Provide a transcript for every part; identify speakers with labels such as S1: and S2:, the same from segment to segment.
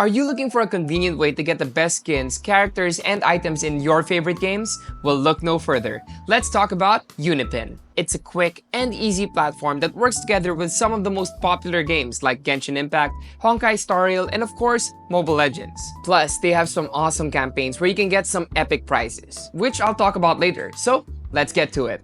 S1: Are you looking for a convenient way to get the best skins, characters, and items in your favorite games? Well, look no further. Let's talk about UniPin. It's a quick and easy platform that works together with some of the most popular games like Genshin Impact, Honkai Star Rail, and of course, Mobile Legends. Plus, they have some awesome campaigns where you can get some epic prizes, which I'll talk about later. So, let's get to it.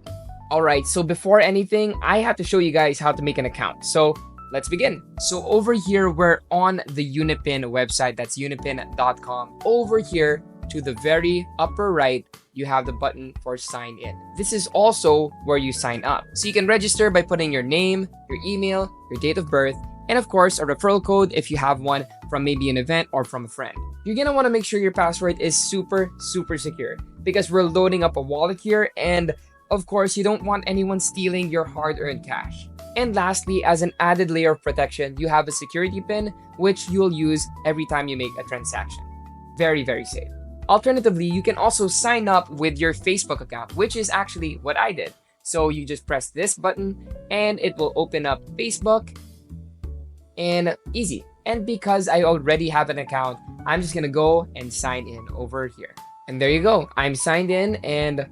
S1: Alright, so before anything, I have to show you guys how to make an account. So, let's begin. So over here, we're on the UniPin website. That's unipin.com. Over here to the very upper right, you have the button for sign in. This is also where you sign up. So you can register by putting your name, your email, your date of birth, and of course, a referral code if you have one from maybe an event or from a friend. You're gonna wanna make sure your password is super secure because we're loading up a wallet here, and of course, you don't want anyone stealing your hard-earned cash. And lastly, as an added layer of protection, you have a security pin, which you'll use every time you make a transaction. Very safe. Alternatively, you can also sign up with your Facebook account, which is actually what I did. So you just press this button and it will open up Facebook, and easy. And because I already have an account, I'm just gonna go and sign in over here. And there you go, I'm signed in, and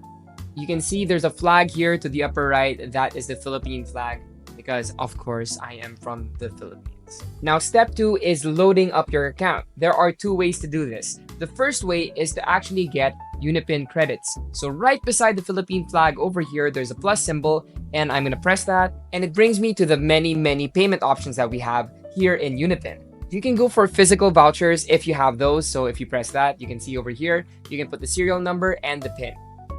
S1: you can see there's a flag here to the upper right. That is the Philippine flag, because of course I am from the Philippines. Now step 2 is loading up your account. There are 2 ways to do this. The first way is to actually get UniPin credits. So right beside the Philippine flag over here, there's a plus symbol, and I'm gonna press that, and it brings me to the many payment options that we have here in UniPin. You can go for physical vouchers if you have those. So if you press that, you can see over here, you can put the serial number and the PIN.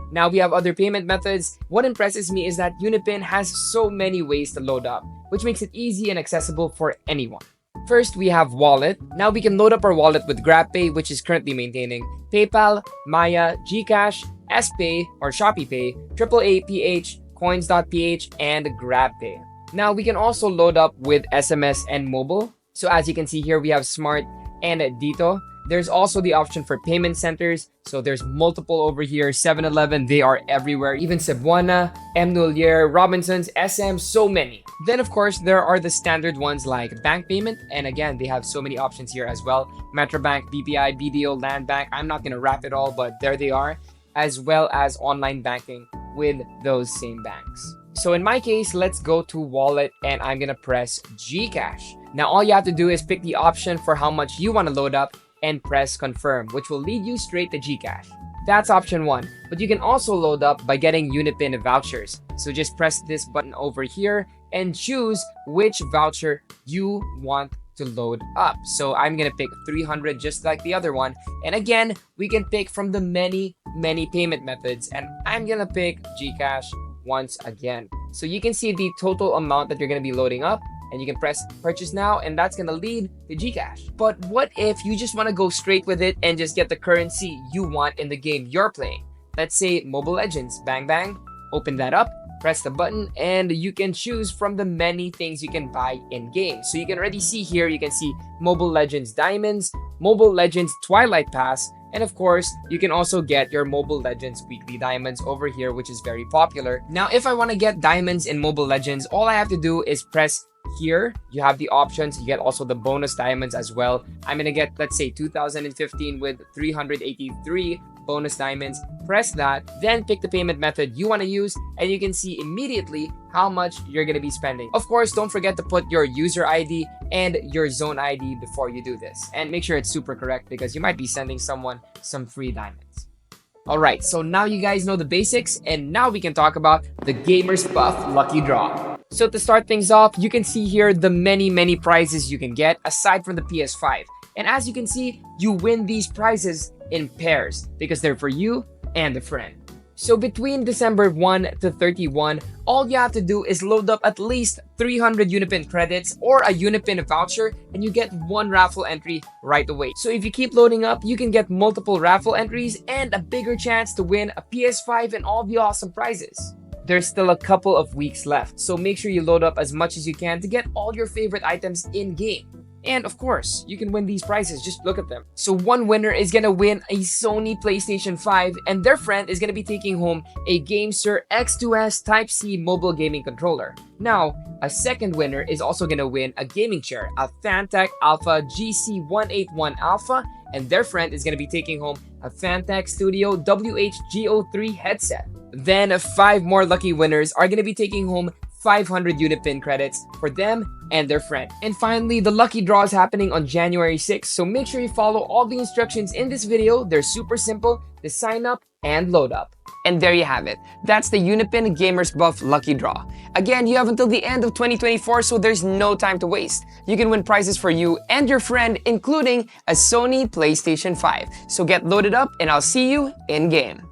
S1: Now we have other payment methods. What impresses me is that UniPin has so many ways to load up, which makes it easy and accessible for anyone. First, we have wallet. Now we can load up our wallet with GrabPay, which is currently maintaining PayPal, Maya, GCash, SPay or ShopeePay, AAA.ph, Coins.ph, and GrabPay. Now we can also load up with SMS and mobile. So as you can see here, we have Smart and Dito. There's also the option for payment centers. So there's multiple over here. 7-Eleven, they are everywhere. Even Cebuana, M. Nolier, Robinsons, SM, so many. Then of course, there are the standard ones like bank payment. And again, they have so many options here as well. Metrobank, BPI, BDO, Land Bank. I'm not gonna wrap it all, but there they are. As well as online banking with those same banks. So in my case, let's go to wallet and I'm gonna press GCash. Now all you have to do is pick the option for how much you wanna load up and press confirm, which will lead you straight to GCash. That's option 1, but you can also load up by getting UniPin vouchers. So just press this button over here and choose which voucher you want to load up. So I'm gonna pick 300 just like the other one. And again, we can pick from the many payment methods, and I'm gonna pick GCash once again. So you can see the total amount that you're gonna be loading up, and you can press purchase now, and that's gonna lead to GCash. But what if you just wanna go straight with it and just get the currency you want in the game you're playing? Let's say Mobile Legends, bang, open that up, press the button, and you can choose from the many things you can buy in game. So you can already see here, you can see Mobile Legends Diamonds, Mobile Legends Twilight Pass, and of course, you can also get your Mobile Legends Weekly Diamonds over here, which is very popular. Now, if I want to get diamonds in Mobile Legends, all I have to do is press here. You have the options. You get also the bonus diamonds as well. I'm gonna get, let's say, 2015 with 383 bonus diamonds. Press that, then pick the payment method you want to use, and you can see immediately how much you're gonna be spending. Of course, don't forget to put your user ID and your zone ID before you do this, and make sure it's super correct because you might be sending someone some free diamonds. Alright, so now you guys know the basics, and now we can talk about the Gamers Buff Lucky Draw. So to start things off, you can see here the many prizes you can get aside from the PS5. And as you can see, you win these prizes in pairs because they're for you and a friend. So between December 1 to 31, all you have to do is load up at least 300 UniPin credits or a UniPin voucher, and you get 1 raffle entry right away. So if you keep loading up, you can get multiple raffle entries and a bigger chance to win a PS5 and all the awesome prizes. There's still a couple of weeks left, so make sure you load up as much as you can to get all your favorite items in game. And of course, you can win these prizes, just look at them. So one winner is gonna win a Sony PlayStation 5 and their friend is gonna be taking home a GameSir X2S Type-C mobile gaming controller. Now, a second winner is also gonna win a gaming chair, a Fantech Alpha GC181 Alpha, and their friend is gonna be taking home a Fantech Studio WH-Go3 headset. Then 5 more lucky winners are gonna be taking home 500 UniPin credits for them and their friend. And finally, the lucky draw is happening on January 6th, so make sure you follow all the instructions in this video. They're super simple to sign up and load up. And there you have it. That's the UniPin Gamers Buff Lucky Draw. Again, you have until the end of 2024, so there's no time to waste. You can win prizes for you and your friend, including a Sony PlayStation 5. So get loaded up and I'll see you in game.